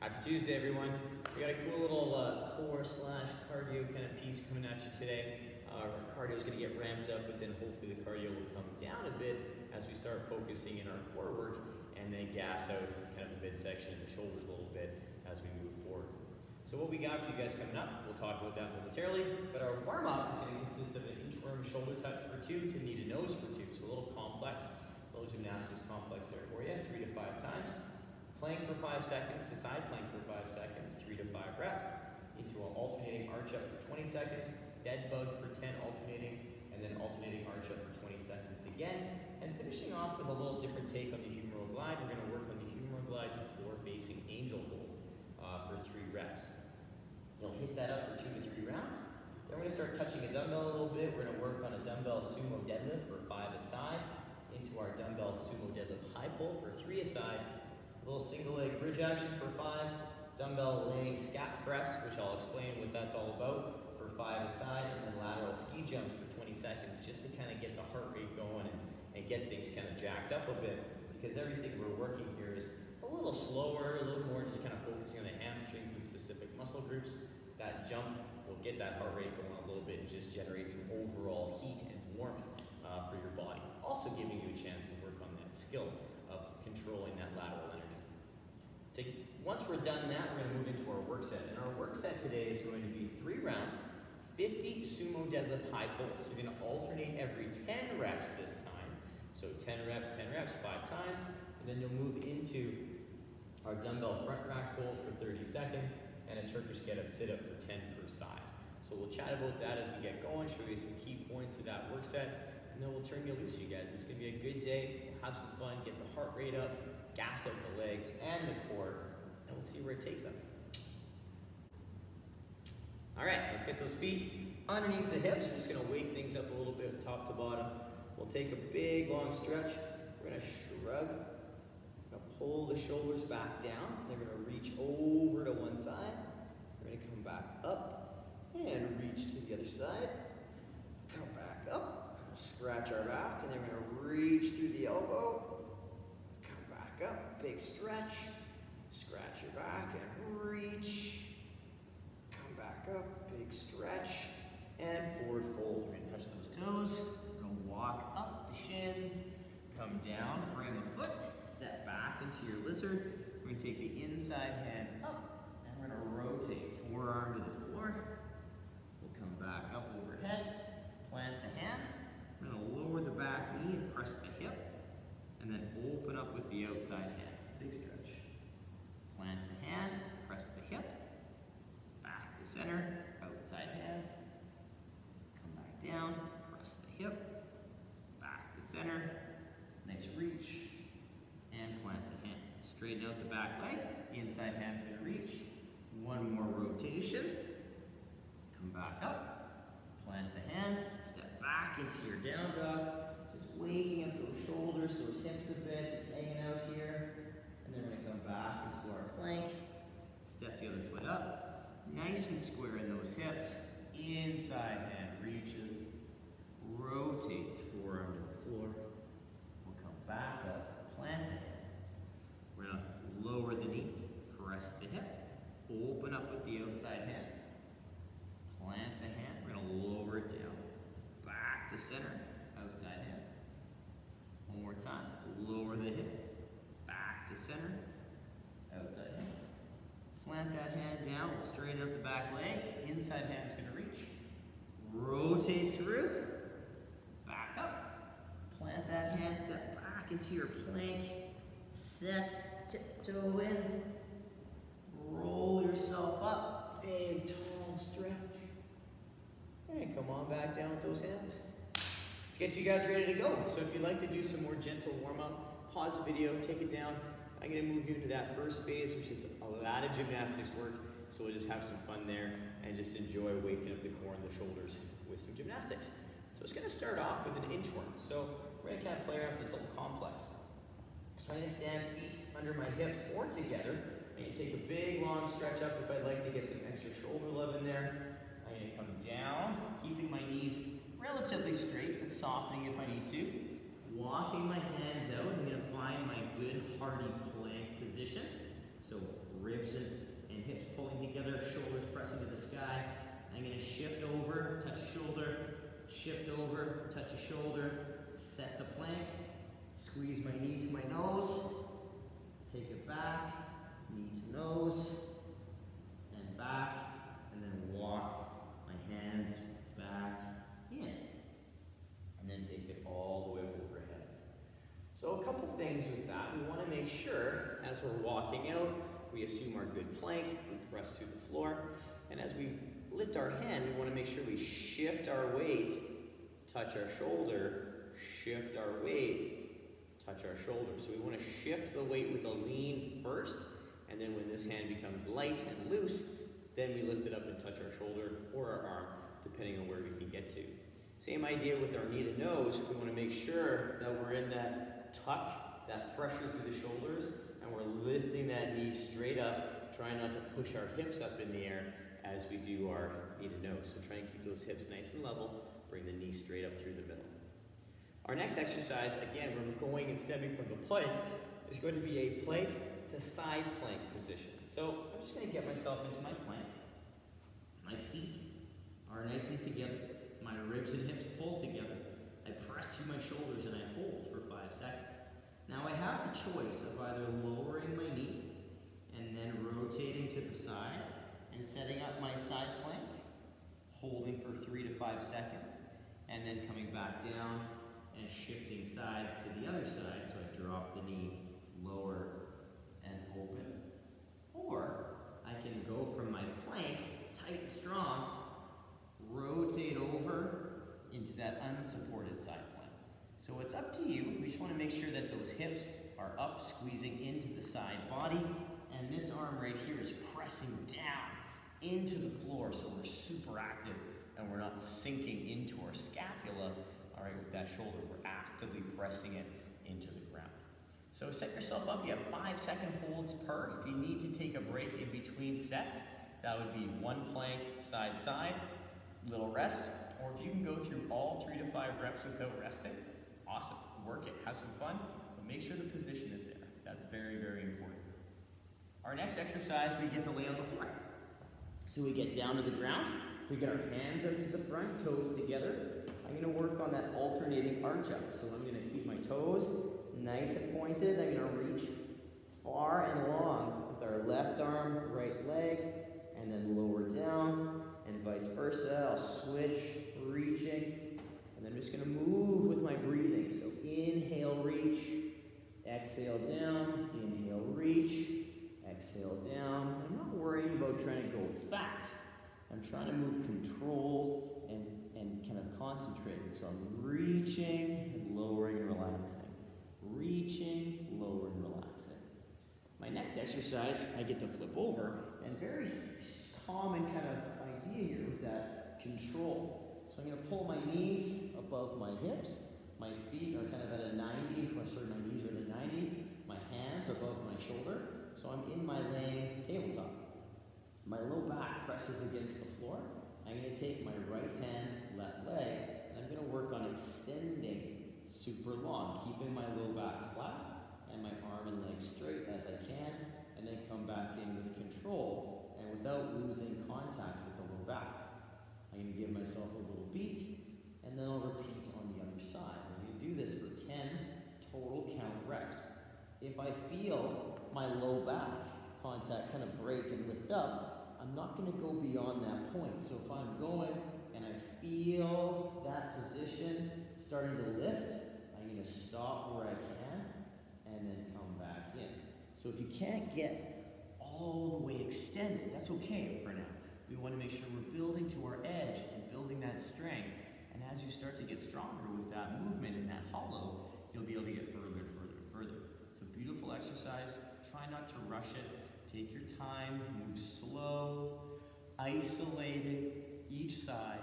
Happy Tuesday, everyone. We got a cool little core/cardio kind of piece coming at you today. Our cardio is going to get ramped up, but then hopefully the cardio will come down a bit as we start focusing in our core work and then gas out kind of the midsection and the shoulders a little bit as we move forward. So what we got for you guys coming up, we'll talk about that momentarily, but our warm-up is going to consist of an inchworm shoulder touch for 2 to knee to nose for 2. So a little complex, a little gymnastics complex there for you, 3 to 5 times. Plank for 5 seconds, to side plank for 5 seconds, 3 to 5 reps, into an alternating arch up for 20 seconds, dead bug for 10 alternating, and then alternating arch up for 20 seconds again. And finishing off with a little different take on the humeral glide. We're going to work on the humeral glide to floor facing angel hold for 3 reps. You'll hit that up for 2 to 3 rounds. Then we're going to start touching a dumbbell a little bit. We're going to work on a dumbbell sumo deadlift for 5 aside, into our dumbbell sumo deadlift high pull for 3 aside, a little single leg bridge action for 5, dumbbell laying scap press, which I'll explain what that's all about, for 5 aside, and then lateral ski jumps for 20 seconds just to kind of get the heart rate going and get things kind of jacked up a bit, because everything we're working here is a little slower, a little more just kind of focusing on the hamstrings and specific muscle groups. That jump will get that heart rate going a little bit and just generate some overall heat and warmth for your body. Also giving you a chance to work on that skill of controlling that lateral energy. Once we're done that, we're going to move into our work set. And our work set today is going to be 3 rounds, 50 sumo deadlift high pulls. You're going to alternate every 10 reps this time. So 10 reps, 5 times. And then you'll move into our dumbbell front rack pull for 30 seconds and a Turkish get-up sit-up for 10 per side. So we'll chat about that as we get going, show you some key points to that work set, and then we'll turn you loose, you guys. It's going to be a good day. We'll have some fun, get the heart rate up, gas out the legs and the core, and we'll see where it takes us. All right, let's get those feet underneath the hips. We're just gonna wake things up a little bit top to bottom. We'll take a big, long stretch. We're gonna shrug. We're gonna pull the shoulders back down. They're gonna reach over to one side. We're gonna come back up and reach to the other side. Come back up, scratch our back, and then we're gonna reach through the elbow. Up, big stretch, scratch your back and reach, come back up, big stretch, and forward fold. We're gonna touch those toes, we're gonna walk up the shins, come down, frame a foot, step back into your lizard. We're gonna take the inside hand up, and we're gonna rotate forearm to the floor. We'll come back up overhead, plant the hand. We're gonna lower the back knee and press the hip. And then open up with the outside hand. Big stretch. Plant the hand, press the hip, back to center, outside hand. Come back down, press the hip, back to center. Nice reach, and plant the hand. Straighten out the back leg, the inside hand's gonna reach. One more rotation. Come back up, plant the hand, step back into your down dog. Just waking up those shoulders, those hips a bit, just hanging out here. And then we're gonna come back into our plank. Step the other foot up. Nice and square in those hips. Inside hand reaches, rotates forearm to the floor. We'll come back up, plant the hand. We're gonna lower the knee, press the hip, open up with the outside hand. Plant the hand, we're gonna lower it down. Back to center, outside hand. One more time, lower the hip, back to center, outside hand. Plant that hand down, we'll straighten out the back leg, inside hand's gonna reach. Rotate through, back up. Plant that hand, step back into your plank, set, tiptoe in, roll yourself up, big tall stretch. And come on back down with those hands. Let's get you guys ready to go. So if you'd like to do some more gentle warm-up, pause the video, take it down. I'm gonna move you into that first phase, which is a lot of gymnastics work. So we'll just have some fun there and just enjoy waking up the core and the shoulders with some gymnastics. So it's gonna start off with an inchworm. So we're gonna kind of play around with this little complex. So I'm gonna stand feet under my hips or together. I'm gonna take a big long stretch up if I'd like to get some extra shoulder love in there. I'm gonna come down, keeping my knees relatively straight, but softening if I need to. Walking my hands out, I'm gonna find my good hearty plank position. So ribs sky. I'm gonna shift over, touch a shoulder, shift over, touch a shoulder, set the plank, squeeze my knee to my nose, take it back, knee to nose, and back, and then walk my hands back in. And then take it all the way overhead. So a couple things with that. We want to make sure, as we're walking out, we assume our good plank, we press through the floor, and as we lift our hand, we want to make sure we shift our weight, touch our shoulder, shift our weight, touch our shoulder. So we want to shift the weight with a lean first, and then when this hand becomes light and loose, then we lift it up and touch our shoulder or our arm, depending on where we can get to. Same idea with our knee to nose. We want to make sure that we're in that tuck, that pressure through the shoulders, and we're lifting that knee straight up, trying not to push our hips up in the air as we do our knee to nose. So try and keep those hips nice and level, bring the knee straight up through the middle. Our next exercise, again, we're going and stemming from the plank, is going to be a plank to side plank position. So I'm just going to get myself into my plank. My feet are nice and together. My ribs and hips pull together. I press through my shoulders and I hold for 5 seconds. Now I have the choice of either lowering my knee and then rotating to the side and setting up my side plank, holding for 3 to 5 seconds, and then coming back down and shifting sides to the other side. So I drop the knee, lower, and open. Or I can go from my plank, tight and strong, rotate over into that unsupported side plank. So it's up to you. We just want to make sure that those hips are up, squeezing into the side body, and this arm right here is pressing down into the floor, so we're super active and we're not sinking into our scapula, all right, with that shoulder. We're actively pressing it into the ground. So set yourself up. You have 5-second holds per. If you need to take a break in between sets, that would be 1 plank, side, side, little rest, or if you can go through all 3 to 5 reps without resting, awesome. Work it, have some fun, but make sure the position is there. That's very, very important. Our next exercise, we get to lay on the floor. So we get down to the ground, we get our hands out to the front, toes together. I'm gonna work on that alternating arch up. So I'm gonna keep my toes nice and pointed. I'm gonna reach far and long with our left arm, right leg, and then lower down, and vice versa. I'll switch, reaching, and then I'm just gonna move with my breathing. So inhale, reach, exhale down, inhale, reach, exhale down. I'm not worried about trying to go fast. I'm trying to move controlled and kind of concentrated. So I'm reaching, and lowering, and relaxing. Reaching, lowering, relaxing. My next exercise, I get to flip over, and very common kind of idea here with that control. So I'm going to pull my knees above my hips. My feet are kind of at a 90, or sorry, my knees are at a 90. My hands are above my shoulder. So I'm in my laying tabletop. My low back presses against the floor. I'm going to take my right hand, left leg, and I'm going to work on extending super long, keeping my low back flat and my arm and leg straight as I can, and then come back in with control and without losing contact with the low back. I'm going to give myself a little beat, and then I'll repeat on the other side. I'm going to do this for 10 total count reps. If I feel my low back contact kind of break and lift up, I'm not going to go beyond that point. So if I'm going and I feel that position starting to lift, I'm going to stop where I can and then come back in. So if you can't get all the way extended, that's okay for now. We want to make sure we're building to our edge and building that strength. And as you start to get stronger with that movement and that hollow, you'll be able to get further and further and further. It's a beautiful exercise. Try not to rush it. Take your time, move slow, isolating each side,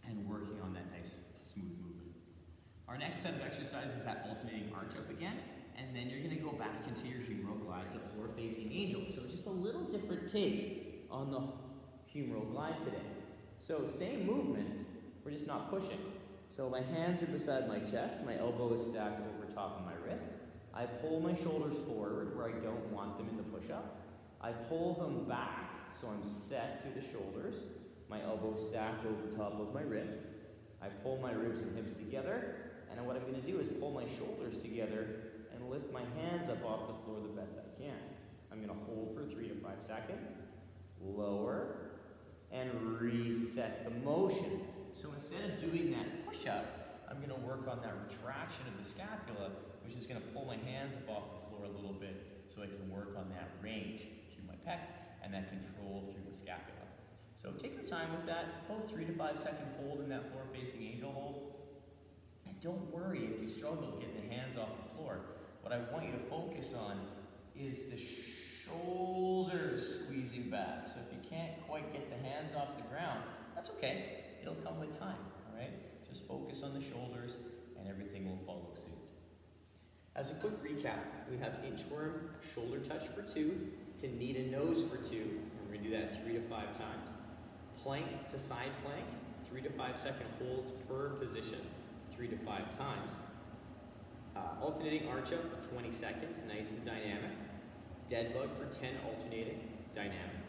and working on that nice, smooth movement. Our next set of exercises is that alternating arch up again, and then you're going to go back into your humeral glide to floor-facing angel. So just a little different take on the humeral glide today. So same movement, we're just not pushing. So my hands are beside my chest, my elbow is stacked over top of my wrist. I pull my shoulders forward where I don't want them in the push-up. I pull them back, so I'm set through the shoulders. My elbows stacked over top of my wrist. I pull my ribs and hips together, and what I'm going to do is pull my shoulders together and lift my hands up off the floor the best I can. I'm going to hold for 3 to 5 seconds, lower, and reset the motion. So instead of doing that push-up, I'm going to work on that retraction of the scapula, which is going to pull my hands up off the floor a little bit so I can work on that range through my pec and that control through the scapula. So take your time with that, about 3 to 5 second hold in that floor-facing angel hold. And don't worry if you struggle getting the hands off the floor. What I want you to focus on is the shoulders squeezing back. So if you can't quite get the hands off the ground, that's okay. It'll come with time, all right? Just focus on the shoulders and everything will follow suit. As a quick recap, we have Inchworm Shoulder Touch for 2, to knee to nose for 2, and we're gonna do that 3 to 5 times. Plank to side plank, 3 to 5 second holds per position, 3 to 5 times. Alternating arch up for 20 seconds, nice and dynamic. Deadbug for 10, alternating, dynamic.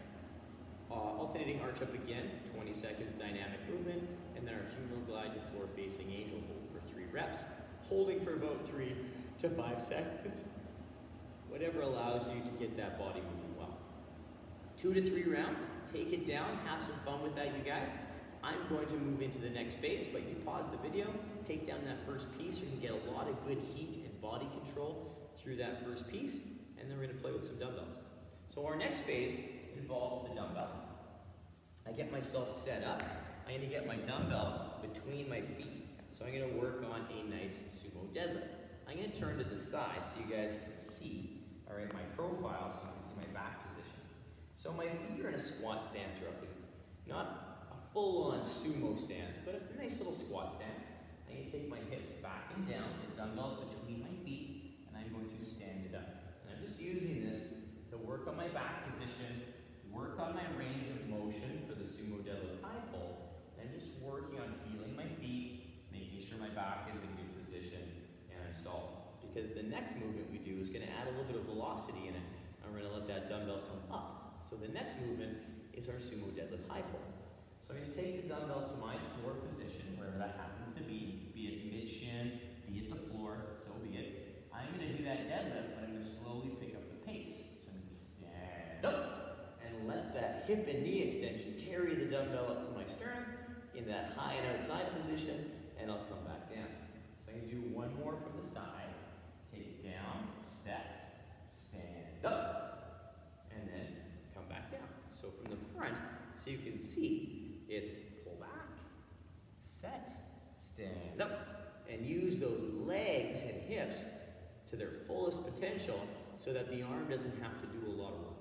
Alternating arch up again, 20 seconds, dynamic movement, and then our humeral glide to floor facing angel hold for 3 reps, holding for about 3 to 5 seconds. Whatever allows you to get that body moving well. 2 to 3 rounds, take it down, have some fun with that, you guys. I'm going to move into the next phase, but you pause the video, take down that first piece, you can get a lot of good heat and body control through that first piece, and then we're gonna play with some dumbbells. So our next phase involves the dumbbell. I get myself set up, I'm gonna get my dumbbell between my feet. So I'm gonna work on a nice sumo deadlift. I'm gonna turn to the side so you guys can see, all right, my profile, so you can see my back position. So my feet are in a squat stance roughly. Not a full-on sumo stance, but a nice little squat stance. I'm gonna take my hips back and down, the dumbbells between my feet, and I'm going to stand it up. And I'm just using this to work on my back position, work on my range of motion for the sumo deadlift high pull, and just working on feeling my feet, making sure my back is in good position, and I'm solid. Because the next movement we do is gonna add a little bit of velocity in it, and we're gonna let that dumbbell come up. So the next movement is our sumo deadlift high pull. So I'm gonna take the dumbbell to my floor position, wherever that happens to be it mid-shin, be it the floor, so be it. I'm gonna do that deadlift, but I'm gonna slowly pick up the pace. So I'm gonna stand up and let that hip and knee extension carry the dumbbell up to my sternum in that high and outside position, and I'll come back down. So I'm gonna do one more from the side. Take it down, set, stand up, and then come back down. So from the front, so you can see, it's pull back, set, stand up, and use those legs and hips to their fullest potential so that the arm doesn't have to do a lot of work.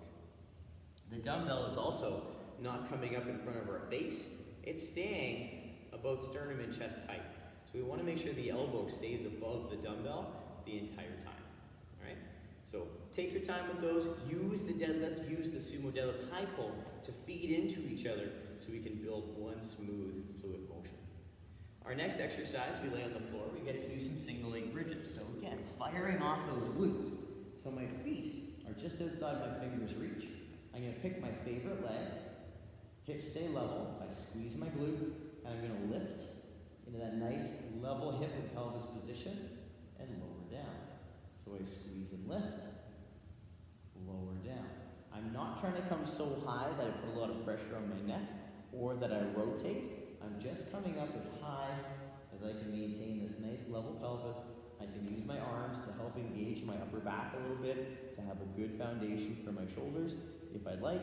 The dumbbell is also not coming up in front of our face, it's staying about sternum and chest height. So we want to make sure the elbow stays above the dumbbell the entire time, all right? So take your time with those, use the deadlift, use the sumo deadlift high pull to feed into each other so we can build one smooth, fluid motion. Our next exercise, we lay on the floor, we get to do some single leg bridges. So again, firing off those glutes. So my feet are just outside my fingers reach. I'm gonna pick my favorite leg, hips stay level, I squeeze my glutes, and I'm gonna lift into that nice level hip and pelvis position and lower down. So I squeeze and lift, lower down. I'm not trying to come so high that I put a lot of pressure on my neck or that I rotate. I'm just coming up as high as I can maintain this nice level pelvis. I can use my arms to help engage my upper back a little bit to have a good foundation for my shoulders if I'd like.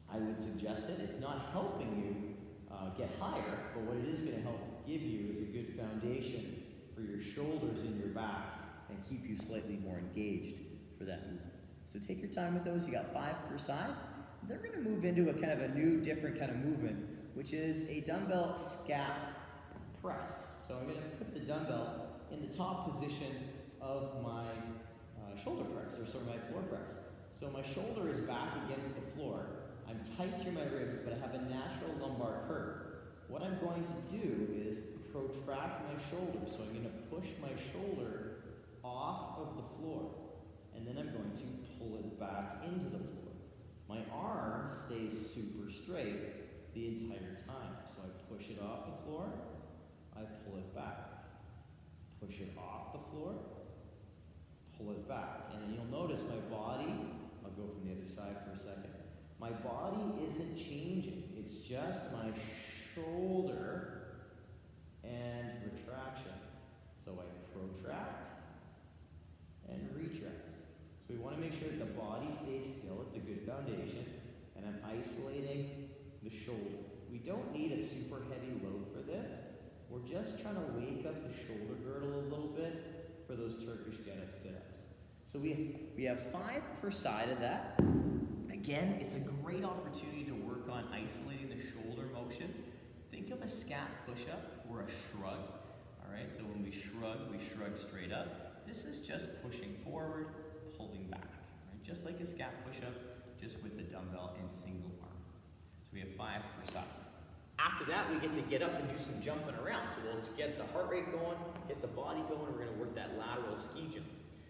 I would suggest it. It's not helping you get higher, but what it is going to help give you is a good foundation for your shoulders and your back and keep you slightly more engaged for that movement. So take your time with those. You got 5 per side. They're going to move into a kind of a new, different kind of movement, which is a dumbbell scap press. So I'm going to put the dumbbell in the top position of my shoulder press, or sort of my floor press. So my shoulder is back against the floor. I'm tight through my ribs, but I have a natural lumbar curve. What I'm going to do is protract my shoulder. So I'm going to push my shoulder off of the floor. and then I'm going to pull it back into the floor. My arm stays super straight the entire time. So I push it off the floor, I pull it back. Push it off the floor, pull it back. And you'll notice my body, I'll go from the other side for a second. My body isn't changing. It's just my shoulder and retraction. So I protract and retract. So we want to make sure that the body stays still. It's a good foundation. And I'm isolating the shoulder. We don't need a super heavy load for this. We're just trying to wake up the shoulder girdle a little bit for those Turkish get-up sit-ups. So we have 5 per side of that. Again, it's a great opportunity to work on isolating the shoulder motion. Think of a scap push-up or a shrug. All right, so when we shrug straight up. This is just pushing forward, pulling back. Right? Just like a scap push-up, just with the dumbbell and single arm. So we have 5 per side. After that, we get to get up and do some jumping around. So we'll get the heart rate going, get the body going, we're gonna work that lateral ski jump.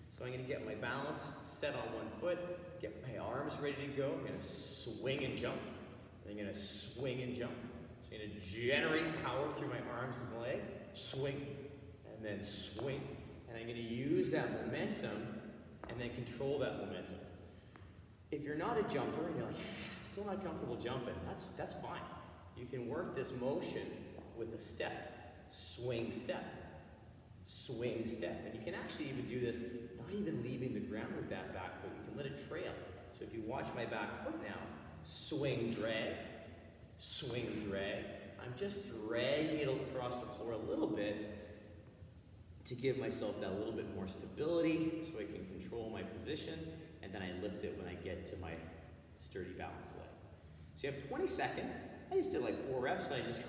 So I'm gonna get my balance set on one foot, get my arms ready to go. I'm gonna swing and jump. Then I'm gonna swing and jump. So I'm gonna generate power through my arms and leg, swing, and then swing. And I'm gonna use that momentum and then control that momentum. If you're not a jumper and you're like, still not comfortable jumping, that's fine. You can work this motion with a step, swing, step, swing, step. And you can actually even do this, not even leaving the ground with that back foot. You can let it trail. So if you watch my back foot now, swing, drag, I'm just dragging it across the floor a little bit to give myself that little bit more stability so I can control my position, and then I lift it when I get to my sturdy balance leg. So you have 20 seconds. I just did like 4 reps, and I just,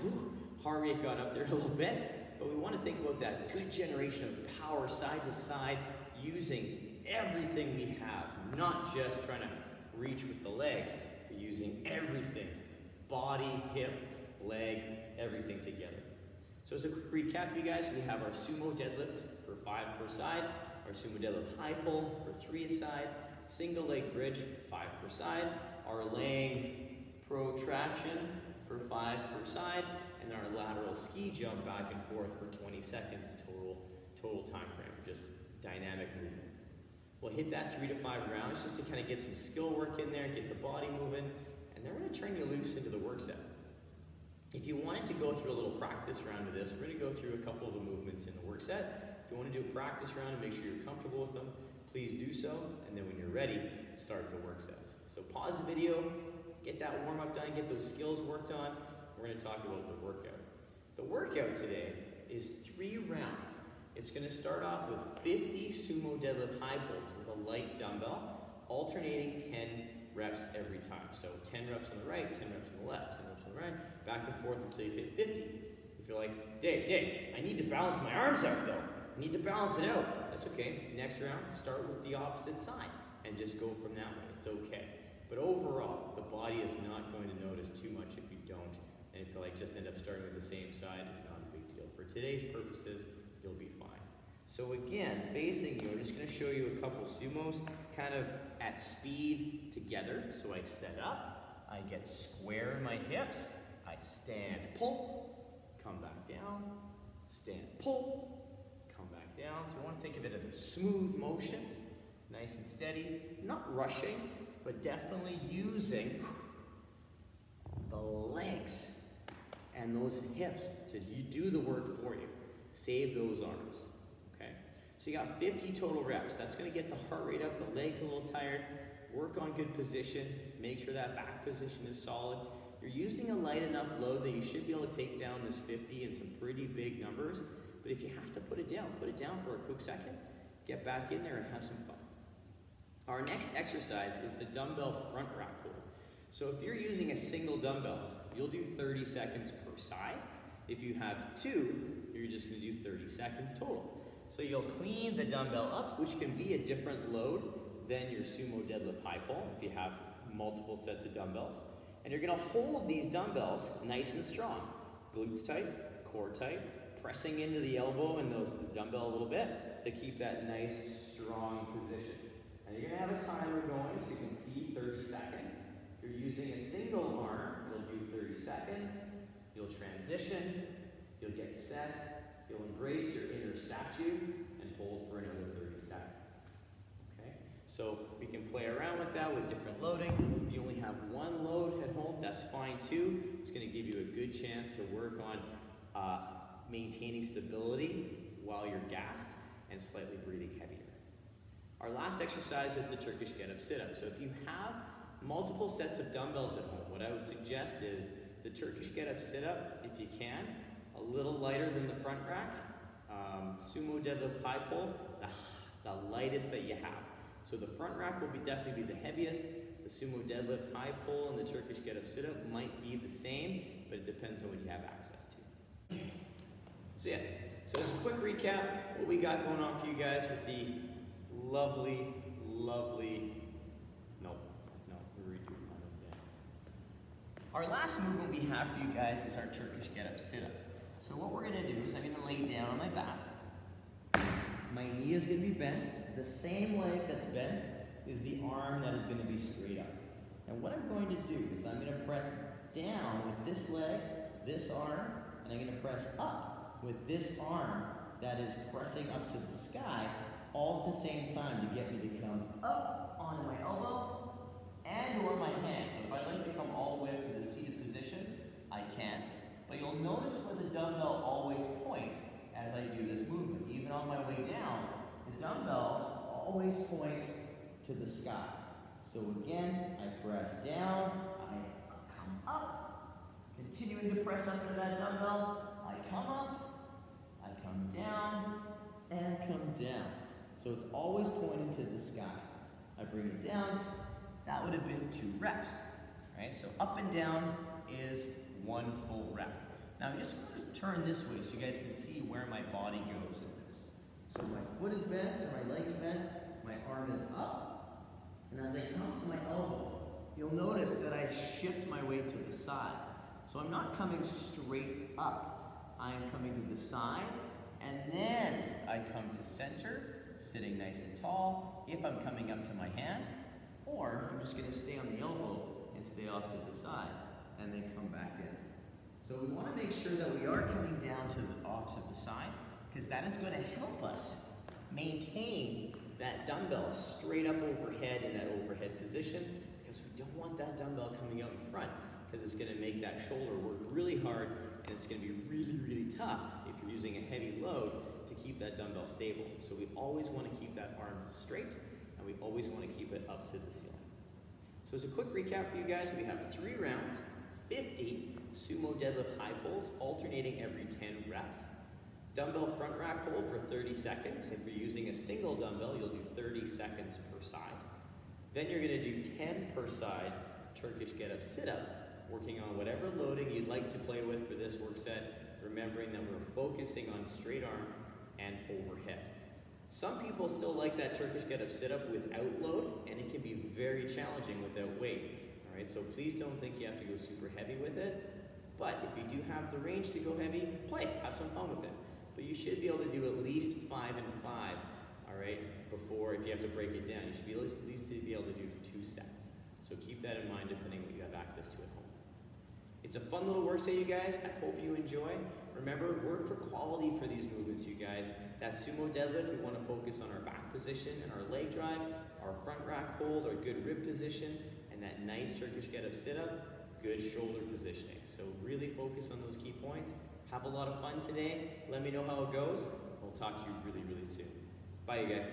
heart rate got up there a little bit. But we want to think about that good generation of power side to side, using everything we have, not just trying to reach with the legs, but using everything, body, hip, leg, everything together. So as a quick recap, you guys, we have our Sumo Deadlift for 5 per side, our Sumo Deadlift High Pull for 3 a side, single leg bridge, 5 per side, our laying protraction for 5 per side, and our lateral ski jump back and forth for 20 seconds total time frame, just dynamic movement. We'll hit that 3 to 5 rounds just to kind of get some skill work in there, get the body moving, and then we're going to turn you loose into the work set. If you wanted to go through a little practice round of this, we're going to go through a couple of the movements in the work set. If you want to do a practice round and make sure you're comfortable with them, please do so, and then when you're ready, start the work set. So pause the video, get that warm-up done, get those skills worked on. We're going to talk about the workout. The workout today is 3 rounds. It's going to start off with 50 Sumo Deadlift high pulls with a light dumbbell, alternating 10 reps every time. So 10 reps on the right, 10 reps on the left, 10 reps on the right, back and forth until you hit 50. If you're like, Dave, I need to balance my arms out though. I need to balance it out. That's okay. Next round, start with the opposite side and just go from that way. It's okay. But overall, the body is not going to notice too much if you don't. And if you like just end up starting with the same side, it's not a big deal. For today's purposes, you'll be fine. So again, facing you, I'm just going to show you a couple sumos kind of at speed together. So I set up, I get square in my hips, I stand, pull, come back down, stand, pull, come back down. So I want to think of it as a smooth motion, nice and steady, not rushing, but definitely using the legs and those hips to do the work for you. Save those arms, okay? So you got 50 total reps. That's gonna get the heart rate up, the legs a little tired. Work on good position. Make sure that back position is solid. You're using a light enough load that you should be able to take down this 50 in some pretty big numbers. But if you have to put it down for a quick second. Get back in there and have some fun. Our next exercise is the dumbbell front rack hold. So if you're using a single dumbbell, you'll do 30 seconds per side. If you have 2, you're just going to do 30 seconds total. So you'll clean the dumbbell up, which can be a different load than your Sumo Deadlift high pull if you have multiple sets of dumbbells. And you're going to hold these dumbbells nice and strong. Glutes tight, core tight, pressing into the elbow and the dumbbell a little bit to keep that nice, strong position. And you're gonna have a timer going so you can see 30 seconds. If you're using a single arm, you'll do 30 seconds. You'll transition, you'll get set, you'll embrace your inner statue, and hold for another 30 seconds. Okay? So we can play around with that with different loading. If you only have one load at home, that's fine too. It's gonna give you a good chance to work on maintaining stability while you're gassed and slightly breathing heavier. Our last exercise is the Turkish get-up sit-up. So if you have multiple sets of dumbbells at home, what I would suggest is the Turkish get-up sit-up, if you can, a little lighter than the front rack. Sumo Deadlift high pull, the lightest that you have. So the front rack will definitely be the heaviest. The Sumo Deadlift high pull and the Turkish get-up sit-up might be the same, but it depends on what you have access to. Okay. So yes, so as a quick recap, what we got going on for you guys with the lovely, we're redoing that again. Our last movement we have for you guys is our Turkish get-up sit-up. So what we're gonna do is I'm gonna lay down on my back. My knee is gonna be bent. The same leg that's bent is the arm that is gonna be straight up. And what I'm going to do is I'm gonna press down with this leg, this arm, and I'm gonna press up with this arm that is pressing up to the sky, all at the same time to get me to come up onto my elbow and or my hand. So if I'd like to come all the way up to the seated position, I can. But you'll notice where the dumbbell always points as I do this movement. Even on my way down, the dumbbell always points to the sky. So again, I press down, I come up, continuing to press up to that dumbbell, I come up, I come down, and come down. So it's always pointing to the sky. I bring it down, that would have been 2 reps, right? So up and down is 1 full rep. Now I just want to turn this way so you guys can see where my body goes in this. So my foot is bent and my leg's bent, my arm is up, and as I come to my elbow, you'll notice that I shift my weight to the side. So I'm not coming straight up, I am coming to the side, and then I come to center, sitting nice and tall, if I'm coming up to my hand, or I'm just gonna stay on the elbow and stay off to the side, and then come back in. So we wanna make sure that we are coming down off to the side, because that is gonna help us maintain that dumbbell straight up overhead in that overhead position, because we don't want that dumbbell coming out in front, because it's gonna make that shoulder work really hard, and it's gonna be really tough if you're using a heavy load to keep that dumbbell stable. So we always wanna keep that arm straight, and we always wanna keep it up to the ceiling. So as a quick recap for you guys, we have 3 rounds, 50 Sumo Deadlift high pulls, alternating every 10 reps. Dumbbell front rack hold for 30 seconds. If you're using a single dumbbell, you'll do 30 seconds per side. Then you're gonna do 10 per side Turkish get-up sit-up, working on whatever loading you'd like to play with for this work set, remembering that we're focusing on straight arm and overhead. Some people still like that Turkish get-up sit-up without load, and it can be very challenging without weight. All right, so please don't think you have to go super heavy with it, but if you do have the range to go heavy, play, have some fun with it. But you should be able to do at least 5 and 5, all right, before, if you have to break it down, you should be at least be able to do 2 sets. So keep that in mind depending on what you have access to at home. It's a fun little work set, you guys. I hope you enjoy. Remember, work for quality for these movements, you guys. That Sumo Deadlift, we want to focus on our back position and our leg drive, our front rack hold, our good rib position, and that nice Turkish get-up sit-up, good shoulder positioning. So really focus on those key points. Have a lot of fun today. Let me know how it goes. We'll talk to you really soon. Bye, you guys.